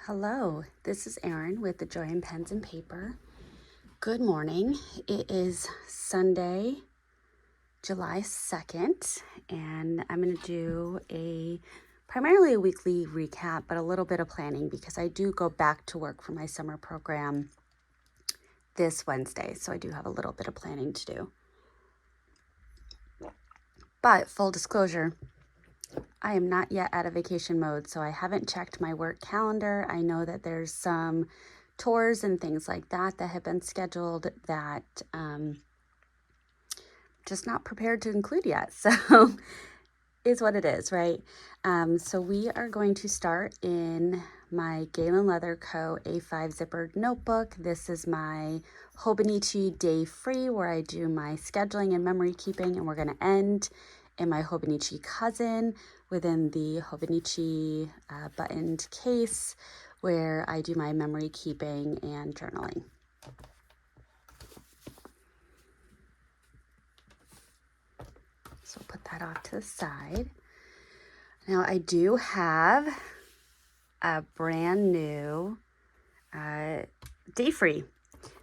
Hello, this is Erin with the Joy in Pens and Paper. Good morning. It is Sunday, July 2nd, and I'm going to do primarily a weekly recap, but a little bit of planning because I do go back to work for my summer program this Wednesday, so I do have a little bit of planning to do. But full disclosure, I am not yet out of vacation mode, so I haven't checked my work calendar. I know that there's some tours and things like that have been scheduled that just not prepared to include yet. So is what it is, right? So we are going to start in my Galen Leather Co. A5 zippered notebook. This is my Hobonichi day free where I do my scheduling and memory keeping, and we're going to end in my Hobonichi cousin within the Hobonichi buttoned case where I do my memory keeping and journaling. So put that off to the side. Now I do have a brand new day free.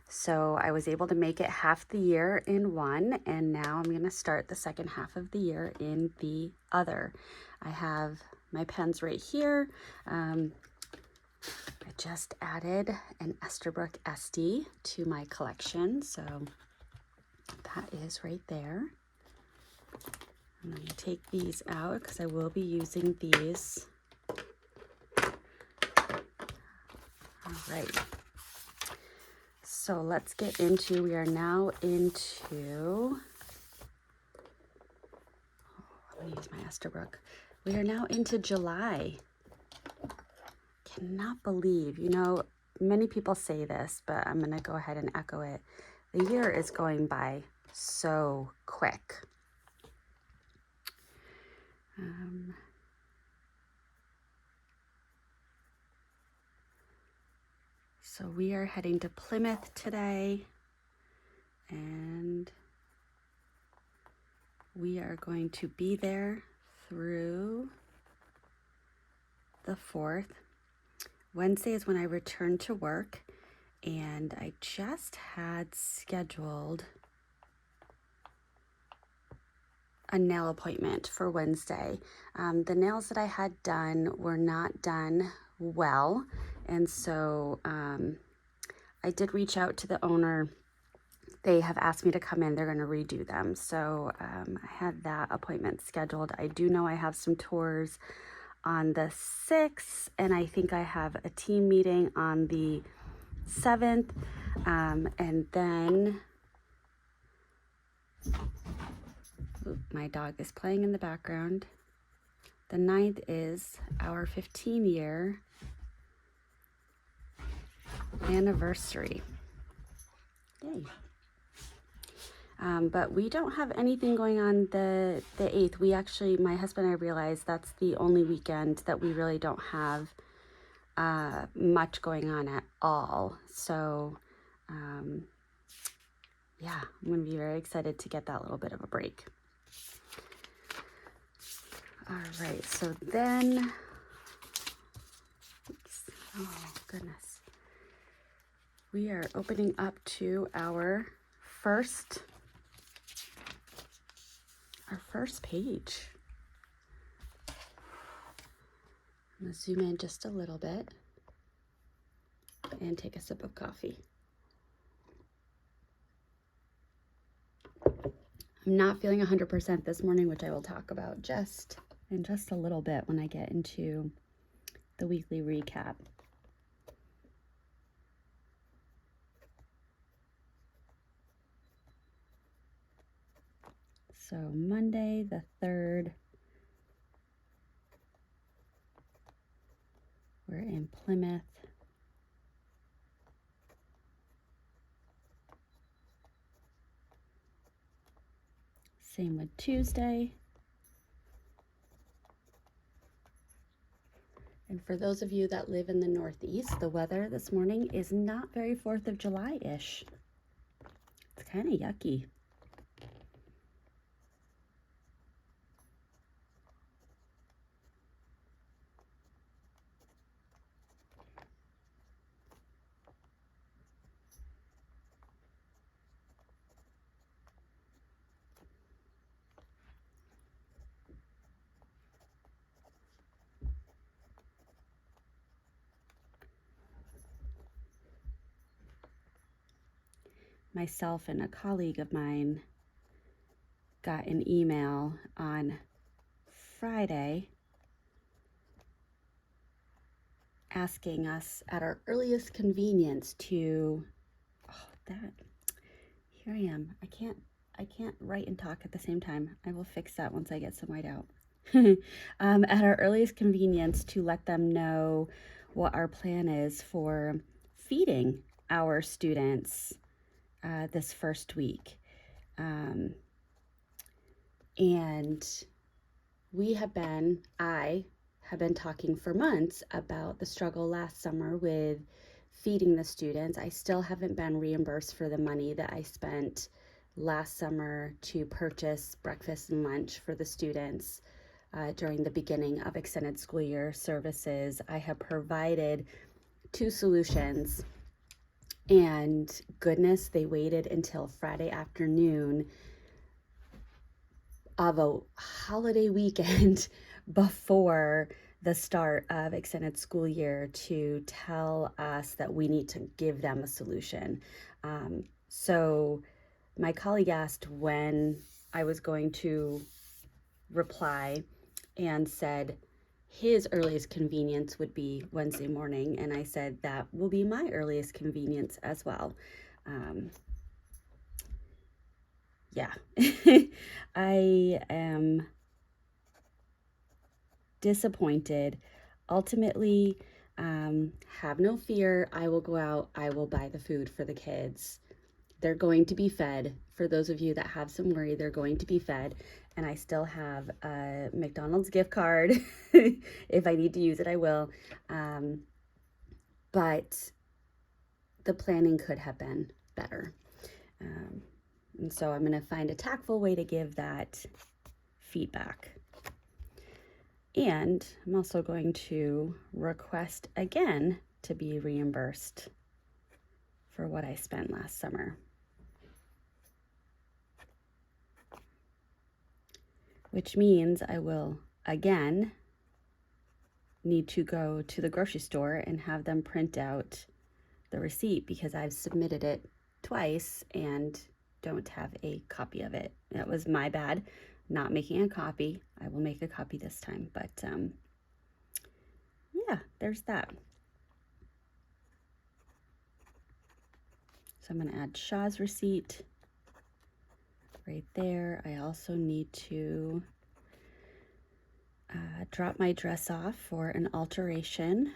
So I was able to make it half the year in one, and now I'm going to start the second half of the year in the other. I have my pens right here. I just added an Esterbrook SD to my collection, so that is right there. I'm going to take these out because I will be using these. All right. So let's get into, we are now into, I'm going to use my Esterbrook. We are now into July. Cannot believe, many people say this, but I'm going to go ahead and echo it. The year is going by so quick. So we are heading to Plymouth today, and we are going to be there through the 4th. Wednesday is when I return to work, and I just had scheduled a nail appointment for Wednesday. The nails that I had done were not done well, and so I did reach out to the owner. They have asked me to come in. They're going to redo them. So I had that appointment scheduled. I do know I have some tours on the 6th, and I think I have a team meeting on the 7th, and then my dog is playing in the background. The 9th is our 15-year anniversary. Yay. But we don't have anything going on the 8th. We actually, my husband and I realized that's the only weekend that we really don't have much going on at all. So, yeah, I'm going to be very excited to get that little bit of a break. All right, so then, oops, oh goodness. We are opening up to our first page. I'm going to zoom in just a little bit and take a sip of coffee. I'm not feeling 100% this morning, which I will talk about in just a little bit when I get into the weekly recap. So Monday the 3rd, we're in Plymouth. Same with Tuesday. And for those of you that live in the Northeast, the weather this morning is not very 4th of July-ish. It's kind of yucky. myself and a colleague of mine got an email on Friday asking us at our earliest convenience to, here I am. I can't write and talk at the same time. I will fix that once I get some white out. At our earliest convenience to let them know what our plan is for feeding our students this first week. And I have been talking for months about the struggle last summer with feeding the students. I still haven't been reimbursed for the money that I spent last summer to purchase breakfast and lunch for the students during the beginning of extended school year services. I have provided 2 solutions, and goodness, they waited until Friday afternoon of a holiday weekend before the start of extended school year to tell us that we need to give them a solution. So my colleague asked when I was going to reply and said his earliest convenience would be Wednesday morning, and I said that will be my earliest convenience as well. Yeah, I am disappointed. Ultimately, have no fear. I will go out. I will buy the food for the kids. They're going to be fed. For those of you that have some worry, they're going to be fed. And I still have a McDonald's gift card. If I need to use it, I will. But the planning could have been better. And so I'm going to find a tactful way to give that feedback. And I'm also going to request again to be reimbursed for what I spent last summer. Which means I will again need to go to the grocery store and have them print out the receipt because I've submitted it twice and don't have a copy of it. That was my bad, not making a copy. I will make a copy this time, but yeah, there's that. So I'm going to add Shaw's receipt right there. I also need to drop my dress off for an alteration.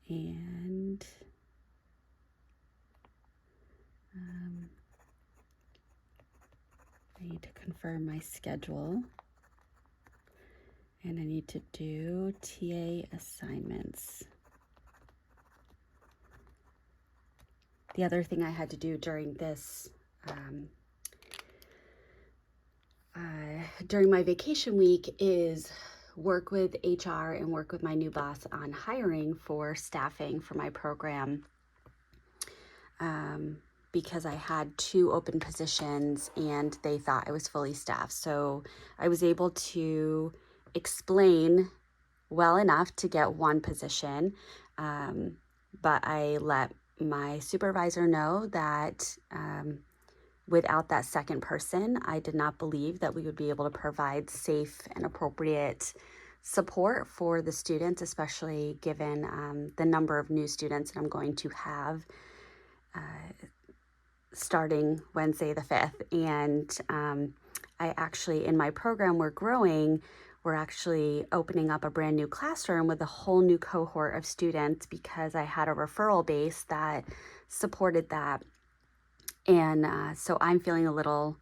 And I need to confirm my schedule. And I need to do TA assignments. The other thing I had to do during this, during my vacation week is work with HR and work with my new boss on hiring for staffing for my program. Because I had 2 open positions and they thought I was fully staffed. So I was able to explain well enough to get 1 position, but I let my supervisor know that without that second person, I did not believe that we would be able to provide safe and appropriate support for the students, especially given the number of new students that I'm going to have starting Wednesday the 5th. And I actually, in my program, we're actually opening up a brand new classroom with a whole new cohort of students because I had a referral base that supported that. And so I'm feeling a little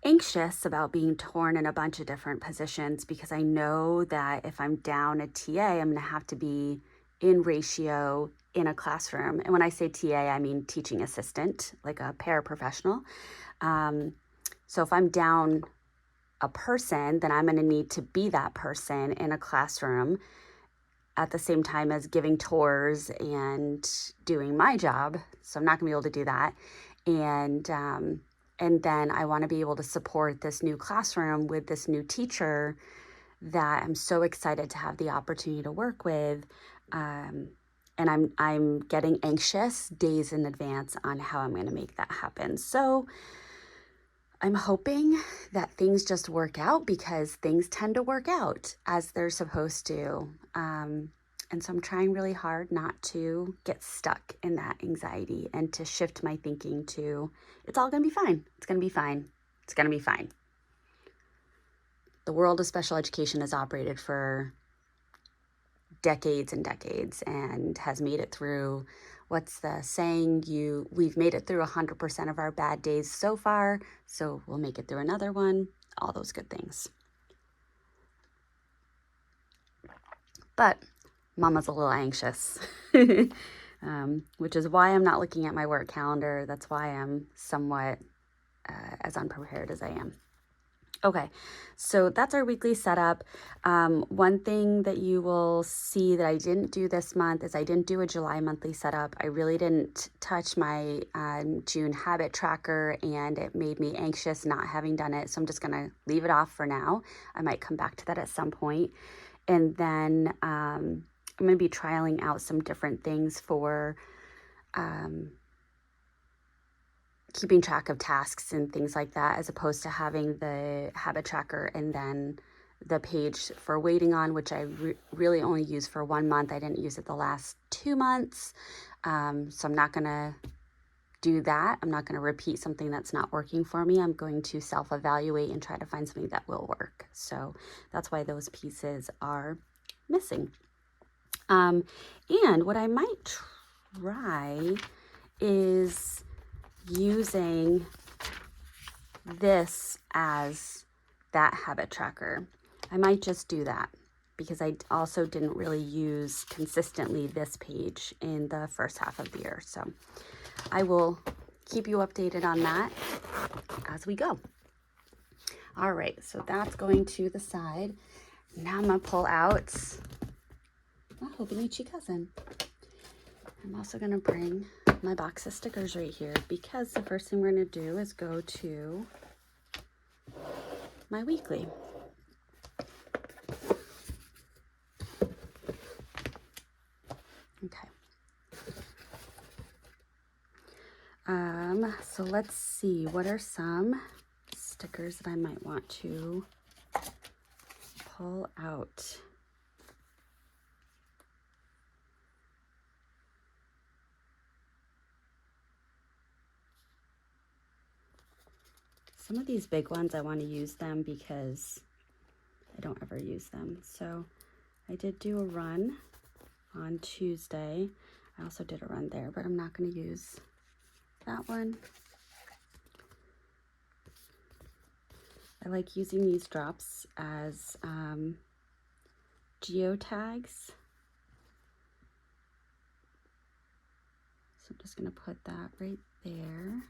anxious about being torn in a bunch of different positions because I know that if I'm down a TA, I'm going to have to be in ratio in a classroom. And when I say TA, I mean teaching assistant, like a paraprofessional. So if I'm down a person, then I'm going to need to be that person in a classroom at the same time as giving tours and doing my job. So I'm not going to be able to do that. And then I want to be able to support this new classroom with this new teacher that I'm so excited to have the opportunity to work with. and I'm getting anxious days in advance on how I'm going to make that happen. So I'm hoping that things just work out, because things tend to work out as they're supposed to. And so I'm trying really hard not to get stuck in that anxiety and to shift my thinking to, it's all going to be fine. It's going to be fine. It's going to be fine. The world of special education has operated for decades and decades and has made it through, what's the saying? We've made it through 100% of our bad days so far, so we'll make it through another one, all those good things. But Mama's a little anxious, which is why I'm not looking at my work calendar. That's why I'm somewhat as unprepared as I am. Okay, so that's our weekly setup. One thing that you will see that I didn't do this month is I didn't do a July monthly setup. I really didn't touch my June habit tracker, and it made me anxious not having done it. So I'm just going to leave it off for now. I might come back to that at some point. And then I'm going to be trialing out some different things for keeping track of tasks and things like that, as opposed to having the habit tracker and then the page for waiting on, which I really only use for 1 month. I didn't use it the last 2 months. So I'm not going to do that. I'm not going to repeat something that's not working for me. I'm going to self-evaluate and try to find something that will work. So that's why those pieces are missing. And what I might try is using this as that habit tracker. I might just do that, because I also didn't really use consistently this page in the first half of the year. So I will keep you updated on that as we go. All right, so that's going to the side. Now I'm going to pull out my Hobonichi cousin. I'm also going to bring my box of stickers right here, because the first thing we're going to do is go to my weekly. Okay. So let's see, what are some stickers that I might want to pull out? Some of these big ones, I want to use them because I don't ever use them. So I did do a run on Tuesday. I also did a run there, but I'm not going to use that one. I like using these drops as geotags. So I'm just going to put that right there.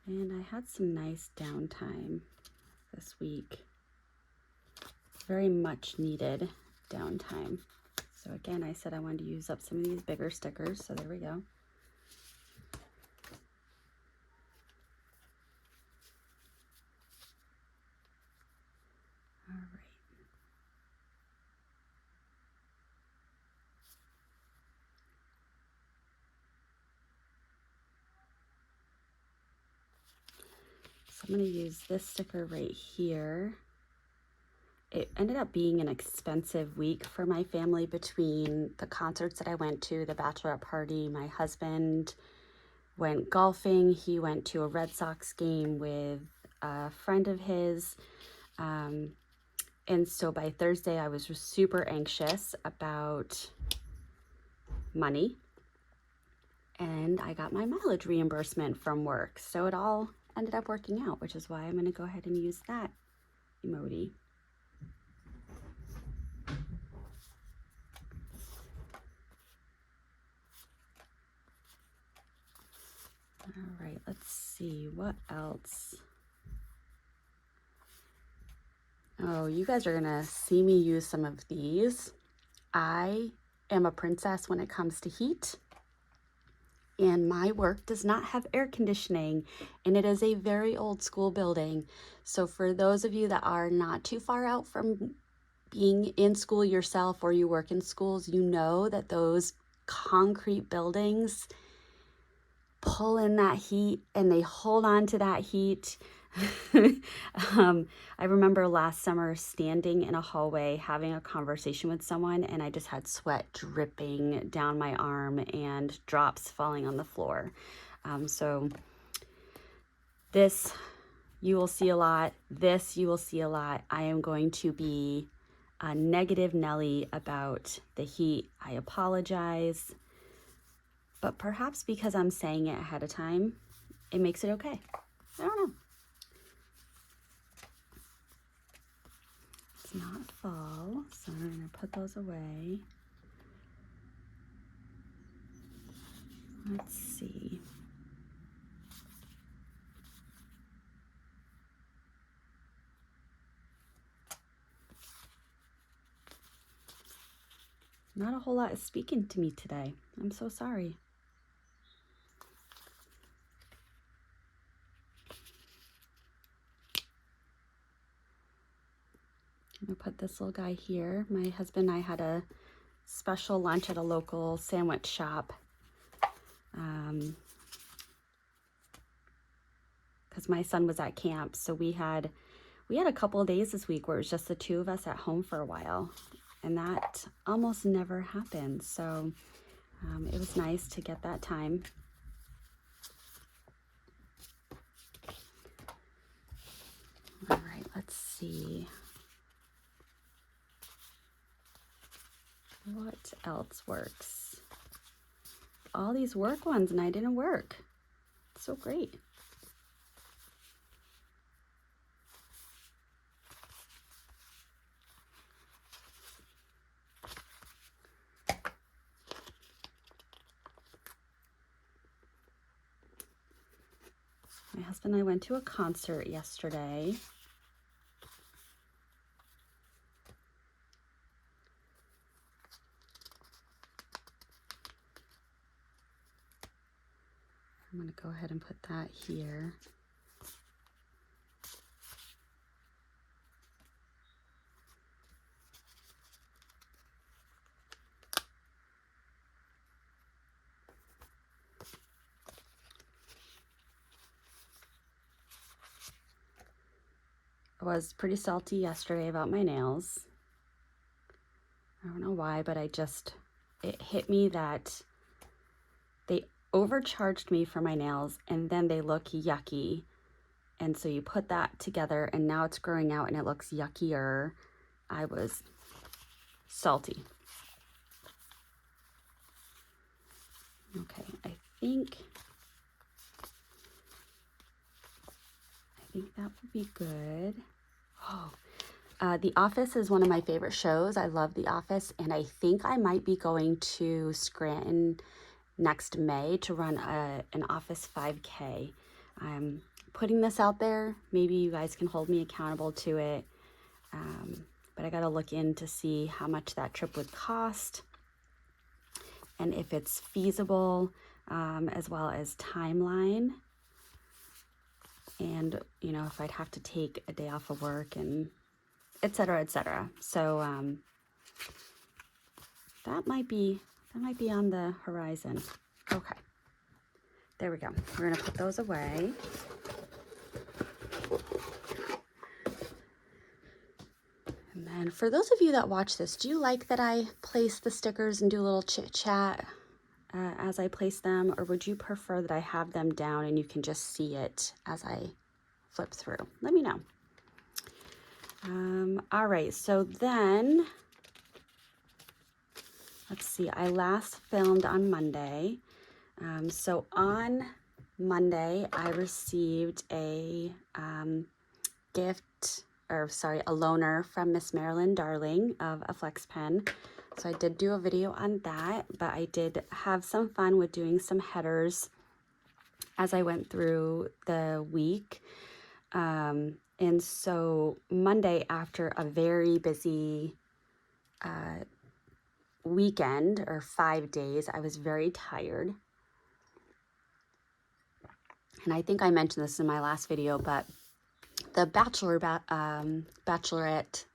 And I had some nice downtime this week. Very much needed downtime. So again, I said I wanted to use up some of these bigger stickers, so there we go. All right. So I'm going to use this sticker right here. It ended up being an expensive week for my family between the concerts that I went to, the bachelorette party. My husband went golfing. He went to a Red Sox game with a friend of his. And so by Thursday, I was super anxious about money. And I got my mileage reimbursement from work. So it all ended up working out, which is why I'm going to go ahead and use that emoji. All right, let's see, what else? Oh, you guys are gonna see me use some of these. I am a princess when it comes to heat. and my work does not have air conditioning, and it is a very old school building. So for those of you that are not too far out from being in school yourself, or you work in schools, you know that those concrete buildings pull in that heat and they hold on to that heat. I remember last summer standing in a hallway having a conversation with someone, and I just had sweat dripping down my arm and drops falling on the floor. So this you will see a lot. This you will see a lot. I am going to be a negative Nelly about the heat. I apologize. But perhaps because I'm saying it ahead of time, it makes it okay. I don't know. It's not fall, so I'm going to put those away. Let's see. Not a whole lot is speaking to me today. I'm so sorry. I'm going to put this little guy here. My husband and I had a special lunch at a local sandwich shop. Because my son was at camp, so we had a couple of days this week where it was just the two of us at home for a while, and that almost never happens. So it was nice to get that time. All right, let's see. What else works? All these work ones, and I didn't work. So great. My husband and I went to a concert yesterday. I'm going to go ahead and put that here. I was pretty salty yesterday about my nails. I don't know why, but it hit me that they overcharged me for my nails and then they look yucky. And so you put that together and now it's growing out and it looks yuckier. I was salty. Okay, I think that would be good. Oh, The Office is one of my favorite shows. I love The Office, and I think I might be going to Scranton next May to run an Office 5K. I'm putting this out there. Maybe you guys can hold me accountable to it. But I got to look in to see how much that trip would cost and if it's feasible, as well as timeline. And, you know, if I'd have to take a day off of work and et cetera, et cetera. So that might be on the horizon. Okay, there we go. We're gonna put those away. And then for those of you that watch this, do you like that I place the stickers and do a little chit chat as I place them, or would you prefer that I have them down and you can just see it as I flip through? Let me know. All right, so then, let's see, I last filmed on Monday. So on Monday, I received a a loaner from Miss Marilyn Darling of a Flex Pen. So I did do a video on that, but I did have some fun with doing some headers as I went through the week. And so Monday, after a very busy weekend or 5 days, I was very tired. And I think I mentioned this in my last video, but the Bachelorette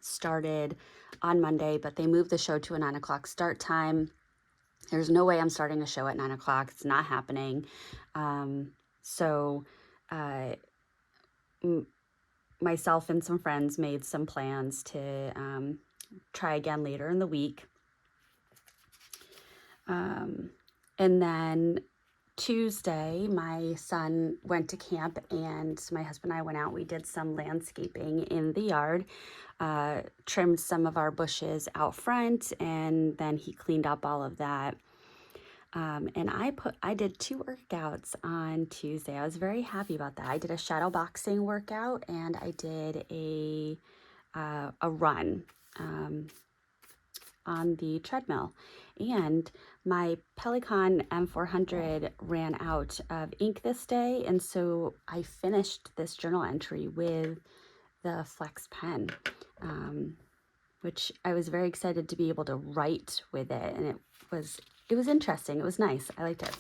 started on Monday, but they moved the show to a 9 o'clock start time. There's no way I'm starting a show at 9 o'clock. It's not happening. So myself and some friends made some plans to try again later in the week. And then Tuesday, my son went to camp and my husband and I went out. We did some landscaping in the yard, trimmed some of our bushes out front, and then he cleaned up all of that. And I did 2 workouts on Tuesday. I was very happy about that. I did a shadow boxing workout and I did a run on the treadmill. And my Peloton M400 ran out of ink this day, and so I finished this journal entry with the Flex pen, which I was very excited to be able to write with it, and it was interesting. It was nice. I liked it.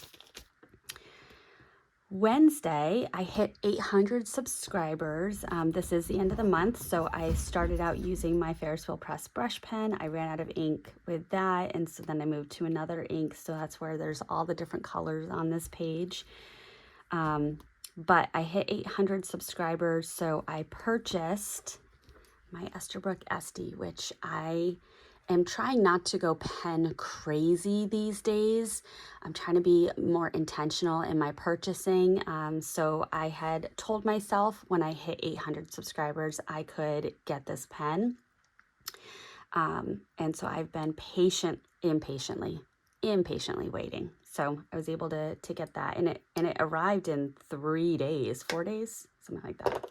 Wednesday, I hit 800 subscribers. This is the end of the month, so I started out using my Ferris Wheel Press brush pen. I ran out of ink with that, and so then I moved to another ink, so that's where there's all the different colors on this page. But I hit 800 subscribers, so I purchased my Esterbrook Esty, which I am trying not to go pen crazy these days. I'm trying to be more intentional in my purchasing. So I had told myself when I hit 800 subscribers, I could get this pen. And so I've been impatiently waiting. So I was able to get that, and it arrived in 4 days, something like that.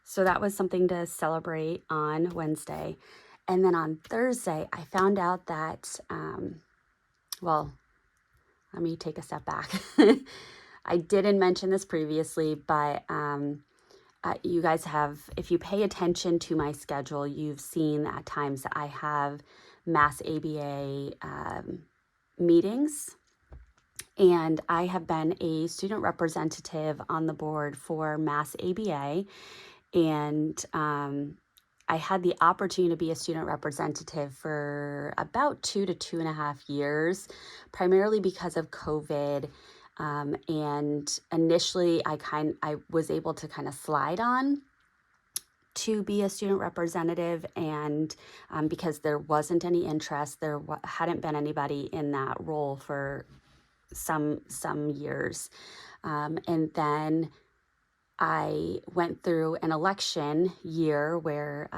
So that was something to celebrate on Wednesday. And then on Thursday, I found out that, well, let me take a step back. I didn't mention this previously, but you guys have, if you pay attention to my schedule, you've seen at times that I have Mass ABA meetings. And I have been a student representative on the board for Mass ABA. And I had the opportunity to be a student representative for about 2 to 2.5 years, primarily because of COVID. And initially, I was able to kind of slide on to be a student representative, and because there wasn't any interest, there hadn't been anybody in that role for some years. And then I went through an election year where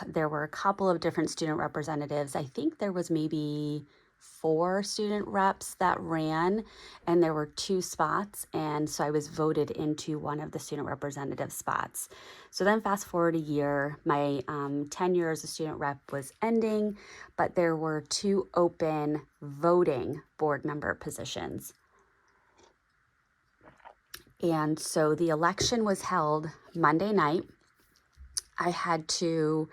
there were a couple of different student representatives. I think there was maybe 4 student reps that ran, and there were 2 spots. And so I was voted into one of the student representative spots. So then fast forward a year, my tenure as a student rep was ending, but there were 2 open voting board member positions. And so the election was held Monday night. I had to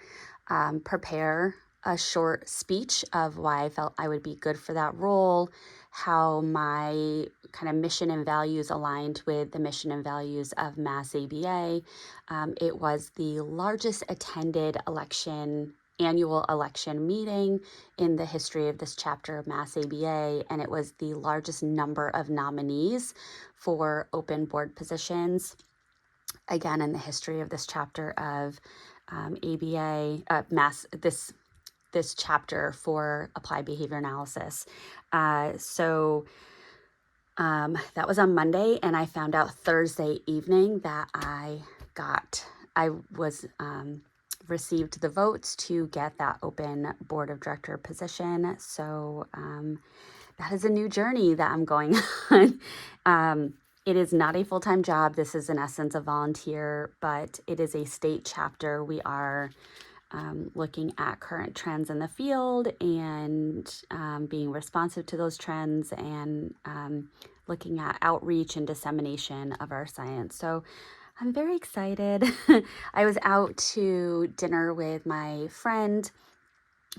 prepare a short speech of why I felt I would be good for that role, how my kind of mission and values aligned with the mission and values of Mass ABA. It was the largest attended annual election meeting in the history of this chapter of Mass ABA, and it was the largest number of nominees for open board positions, again, in the history of this chapter of ABA, this chapter for applied behavior analysis. So that was on Monday, and I found out Thursday evening that I received the votes to get that open board of director position. So that is a new journey that I'm going on. It is not a full-time job. This is in essence a volunteer, but it is a state chapter. We are looking at current trends in the field and being responsive to those trends, and looking at outreach and dissemination of our science. So I'm very excited. I was out to dinner with my friend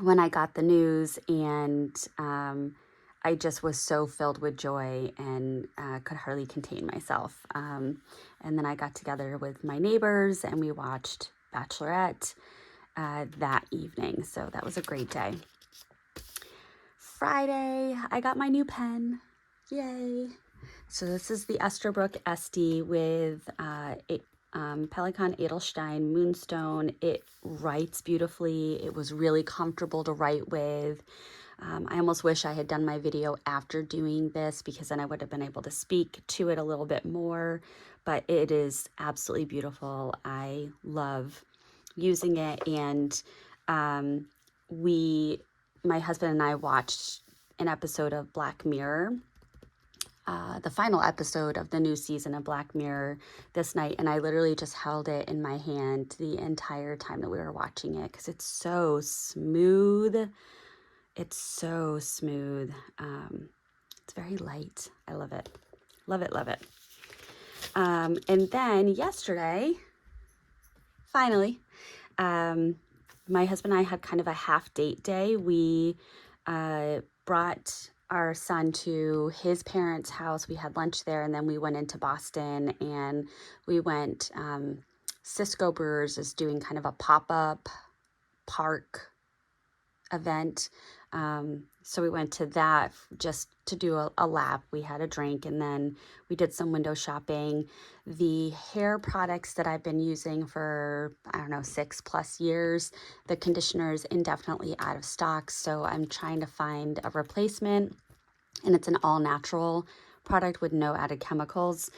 when I got the news, and I just was so filled with joy and could hardly contain myself. And then I got together with my neighbors and we watched Bachelorette that evening. So that was a great day. Friday, I got my new pen. Yay. So this is the Esterbrook SD with Pelikan Edelstein Moonstone. It writes beautifully. It was really comfortable to write with. I almost wish I had done my video after doing this because then I would have been able to speak to it a little bit more, but it is absolutely beautiful. I love using it, and my husband and I watched an episode of Black Mirror, the final episode of the new season of Black Mirror this night, and I literally just held it in my hand the entire time that we were watching it because it's so smooth. It's so smooth. It's very light. I love it. Love it, love it. And then yesterday, finally, my husband and I had kind of a half date day. We brought our son to his parents' house. We had lunch there, and then we went into Boston and we went, Cisco Brewers is doing kind of a pop-up park event. So we went to that just to do a lap. We had a drink and then we did some window shopping. The hair products that I've been using for, I don't know, 6+ years, the conditioner is indefinitely out of stock. So I'm trying to find a replacement, and it's an all natural product with no added chemicals.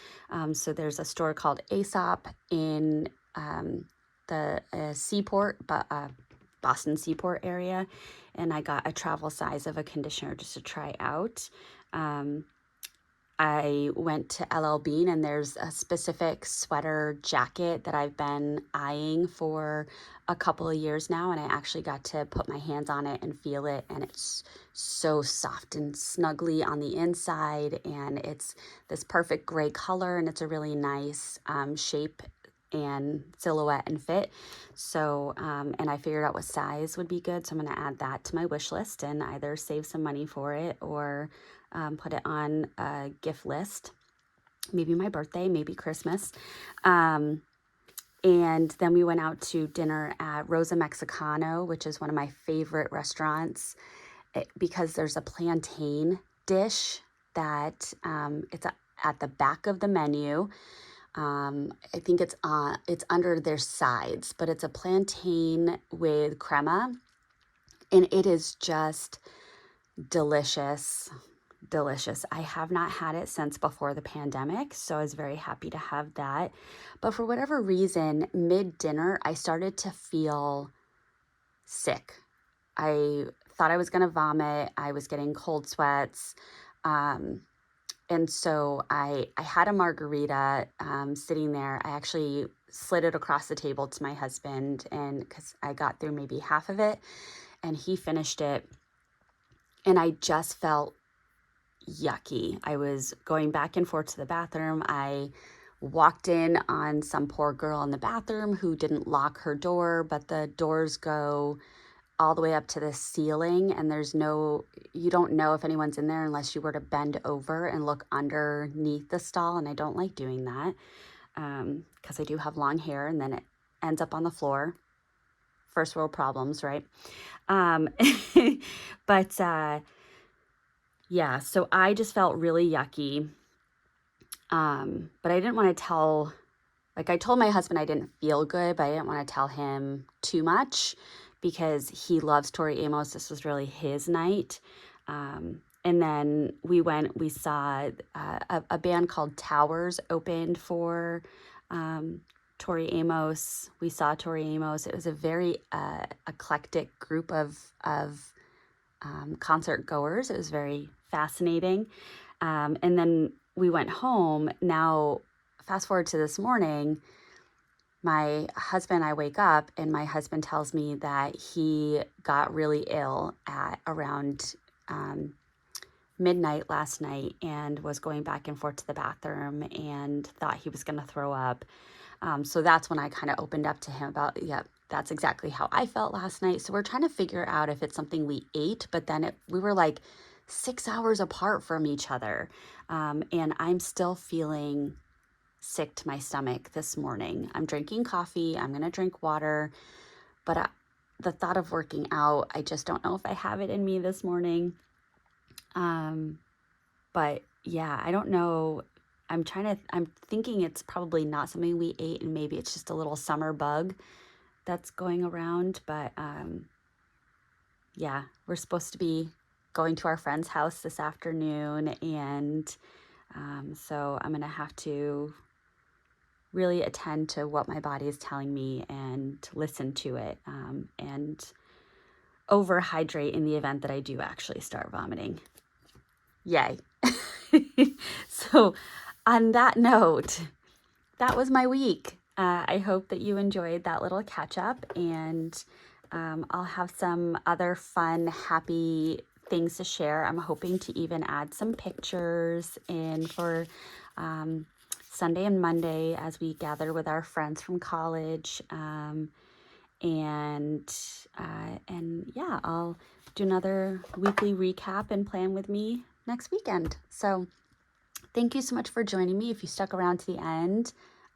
So there's a store called Aesop in the Seaport, Boston Seaport area, and I got a travel size of a conditioner just to try out. I went to LL Bean, and there's a specific sweater jacket that I've been eyeing for a couple of years now, and I actually got to put my hands on it and feel it, and it's so soft and snuggly on the inside, and it's this perfect gray color, and it's a really nice shape and silhouette and fit. So, and I figured out what size would be good. So I'm going to add that to my wish list and either save some money for it or put it on a gift list. Maybe my birthday, maybe Christmas. And then we went out to dinner at Rosa Mexicano, which is one of my favorite restaurants, because there's a plantain dish that it's at the back of the menu. I think it's under their sides, but it's a plantain with crema, and it is just delicious. Delicious. I have not had it since before the pandemic, so I was very happy to have that. But for whatever reason, mid-dinner, I started to feel sick. I thought I was going to vomit. I was getting cold sweats. And so I had a margarita sitting there. I actually slid it across the table to my husband, and because I got through maybe half of it, and he finished it. And I just felt yucky. I was going back and forth to the bathroom. I walked in on some poor girl in the bathroom who didn't lock her door, but the doors go all the way up to the ceiling, and you don't know if anyone's in there unless you were to bend over and look underneath the stall, and I don't like doing that because I do have long hair, and then it ends up on the floor. First world problems, right? But yeah, so I just felt really yucky, but I didn't want to tell, I told my husband I didn't feel good, but I didn't want to tell him too much because he loves Tori Amos. This was really his night. And then we saw a band called Towers opened for Tori Amos. We saw Tori Amos. It was a very eclectic group of concert goers. It was very fascinating. And then we went home. Now, fast forward to this morning, my husband, I wake up and my husband tells me that he got really ill at around midnight last night and was going back and forth to the bathroom and thought he was going to throw up. So that's when I kind of opened up to him about, yeah, that's exactly how I felt last night. So we're trying to figure out if it's something we ate, but then we were like 6 hours apart from each other. And I'm still feeling sick to my stomach this morning. I'm drinking coffee. I'm going to drink water. But the thought of working out, I just don't know if I have it in me this morning. But yeah, I don't know. I'm thinking it's probably not something we ate, and maybe it's just a little summer bug that's going around. But yeah, we're supposed to be going to our friend's house this afternoon. And so I'm going to have to really attend to what my body is telling me and listen to it, and overhydrate in the event that I do actually start vomiting. Yay. So on that note, that was my week. I hope that you enjoyed that little catch up, and I'll have some other fun, happy things to share. I'm hoping to even add some pictures in for Sunday and Monday as we gather with our friends from college. And yeah, I'll do another weekly recap and plan with me next weekend. So thank you so much for joining me. If you stuck around to the end,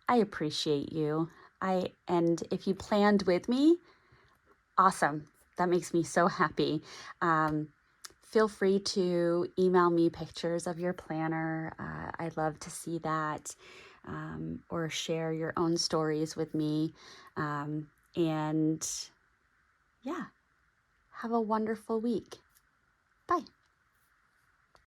I appreciate you. And if you planned with me, awesome. That makes me so happy. Feel free to email me pictures of your planner. I'd love to see that, or share your own stories with me. And yeah, have a wonderful week. Bye.